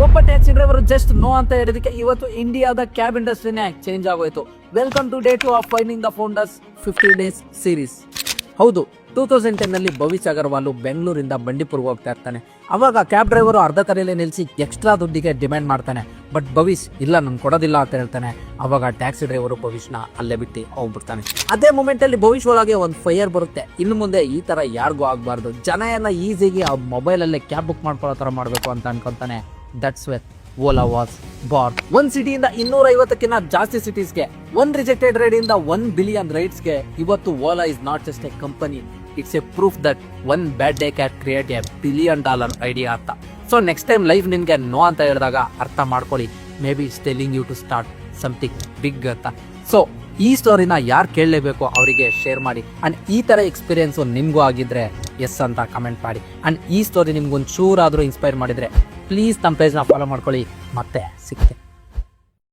ಒಬ್ಬ taxi driver just no ಅಂತ ಹೇಳಿದಕ್ಕೆ ಇವತ್ತು ಇಂಡಿಯಾದ ಕ್ಯಾಬ್ ಇಂಡಸ್ಟ್ರಿನೇ ಚೇಂಜ್ ಆಗೋಯ್ತು. Welcome to day 2 of finding the founders 50 days series. ಹೌದು, 2010 ನಲ್ಲಿ ಭವಿಷ್ ಅಗರ್ವಾಲ್ ಬೆಂಗಳೂರಿಂದ ಬಂಡೀಪುರ್ಗೆ ಹೋಗ್ತಾ ಇರ್ತಾನೆ. ಅವಾಗ ಕ್ಯಾಬ್ ಡ್ರೈವರು ಅರ್ಧ ತಲೆಯಲ್ಲೇ ನಿಲ್ಲಿಸಿ ಎಕ್ಸ್ಟ್ರಾ ದುಡ್ಡಿಗೆ ಡಿಮ್ಯಾಂಡ್ ಮಾಡ್ತಾನೆ. ಬಟ್ ಭವಿಷ್ ಇಲ್ಲ, ನಾನು ಕೊಡೋದಿಲ್ಲ ಅಂತ ಹೇಳ್ತಾನೆ. ಅವಾಗ ಟ್ಯಾಕ್ಸಿ ಡ್ರೈವರು ಭವಿಷ್ನ ಅಲ್ಲೇ ಬಿಟ್ಟು ಹೋಗ್ಬಿಡ್ತಾನೆ. ಅದೇ ಮೂಮೆಂಟ್ ಅಲ್ಲಿ ಭವಿಷ್ ಒಳಗೆ ಒಂದು ಫೈರ್ ಬರುತ್ತೆ. ಇನ್ನು ಮುಂದೆ ಈ ತರ ಯಾರಿಗೂ ಆಗ್ಬಾರ್ದು, ಜನ ಎಲ್ಲ ಈಸಿಗೆ ಆ ಮೊಬೈಲ್ ಅಲ್ಲೇ ಕ್ಯಾಬ್ ಬುಕ್ ಮಾಡ್ಕೊಳ್ಳೋ ತರ ಮಾಡ್ಬೇಕು ಅಂತ ಅನ್ಕೊಂತಾನೆ. That's where Ola was born. ಒಂದ್ ಸಿಟಿಯಿಂದ 250ಕ್ಕಿಂತ ಜಾಸ್ತಿ ಸಿಟೀಸ್ಗೆ, ಒಂದ್ ರಿಜೆಕ್ಟೆಡ್ ರೈಡ್ ಇಂದ 1 ಬಿಲಿಯನ್ ರೈಡ್ಸ್ಗೆ ಇವತ್ತು Ola is not just a company, it's a proof that one bad day can create $1 billion idea ಅಂತ. ಸೊ ನೆಕ್ಸ್ಟ್ ಟೈಮ್ ಲೈಫ್ ನಿನ್ಗೆ ನೋ ಅಂತ ಹೇಳಿದಾಗ ಅರ್ಥ ಮಾಡ್ಕೊಳ್ಳಿ, maybe it's telling you to start something big ಅಂತ. ಸೊ ಈ ಸ್ಟೋರಿನ ಯಾರು ಕೇಳಲೇಬೇಕು ಅವರಿಗೆ ಶೇರ್ ಮಾಡಿ. ಅಂಡ್ ಈ ತರ ಎಕ್ಸ್ಪೀರಿಯನ್ಸ್ ನಿಮ್ಗೂ ಆಗಿದ್ರೆ ಎಸ್ ಅಂತ ಕಮೆಂಟ್ ಮಾಡಿ. ಅಂಡ್ ಈ ಸ್ಟೋರಿ ನಿಮ್ಗೊಂದು ಚೂರಾದ್ರೂ ಇನ್ಸ್ಪೈರ್ ಮಾಡಿದ್ರೆ ಪ್ಲೀಸ್ ನಮ್ಮ ಪೇಜ್ನ ಫಾಲೋ ಮಾಡ್ಕೊಳ್ಳಿ. ಮತ್ತೆ ಸಿಗ್ತೆ.